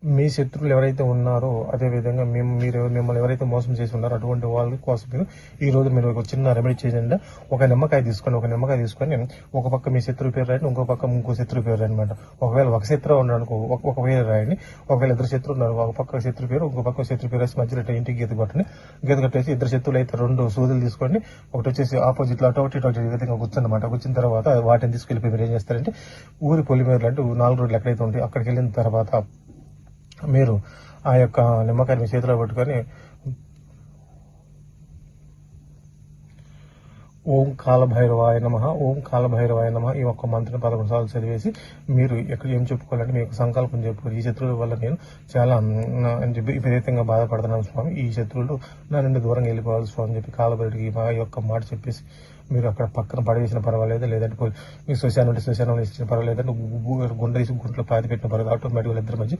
మీ శత్రువులు ఎవరైతే ఉన్నారో, అదే విధంగా మిమ్మల్ని ఎవరైతే మోసం చేసి ఉన్నారో అటువంటి వాళ్ళ కోసం ఈ రోజు మీరు ఒక చిన్న రెమెడీ చేయండి. ఒక నిమ్మకాయ తీసుకొని ఒక పక్క మీ శత్రువు పేరు రాయండి, ఇంకో శత్రువు పేరు రాయండి అనమాట. ఒకవేళ ఒక శత్రువు ఉన్నాడు ఒక పేరు రాయండి. ఒకవేళ ఇద్దరు శత్రువు ఉన్నారు, ఒక పక్క శత్రు పేరు ఇంకో పక్క శత్రు పేరు వేసి మధ్యలో ఇంటికి గీత కొట్టండి. గీత కట్టేసి ఇద్దరు శత్రువులు అయితే 2 సూదులు తీసుకోండి. ఒకటి వచ్చేసి ఆపోజిట్ లో అటు ఈ విధంగా కూర్చున్నమాట. కూర్చున్న తర్వాత వాటిని తీసుకెళ్ళిపోయి మీరు ఏం చేస్తారంటే ఊరి పొలిమేరలు అంటే 4 రోడ్లు ఎక్కడైతే ఉంటాయో అక్కడికి వెళ్ళిన తర్వాత మీరు ఆ యొక్క నిమ్మకాయని మీ చేతిలో పట్టుకొని ఓం కాలభైరవాయ నమః, ఓం కాలభైరవాయ నమః ఈ ఒక్క మంత్రం 11 సార్లు చదివేసి మీరు ఎక్కడ ఏం చెప్పుకోవాలంటే మీ యొక్క సంకల్పం చెప్పుకోవాలి. ఈ శత్రువుల వల్ల నేను చాలా విపరీతంగా బాధపడుతున్నాను స్వామి, ఈ శత్రువులు నా నుండి దూరంగా వెళ్ళిపోవాలి స్వామి అని చెప్పి కాలభైరుడికి ఈ యొక్క మాట చెప్పేసి మీరు అక్కడ పక్కన పడవేసిన పర్వాలేదు, లేదంటే మీ శ్మశానం ఉంటే శ్మశానంలో ఇచ్చిన పర్వాలేదు, గుండె గుంట్లో పాతి పెట్టిన పర్వాలేదు, ఆటోమేటిక్గా ఇద్దరి మధ్య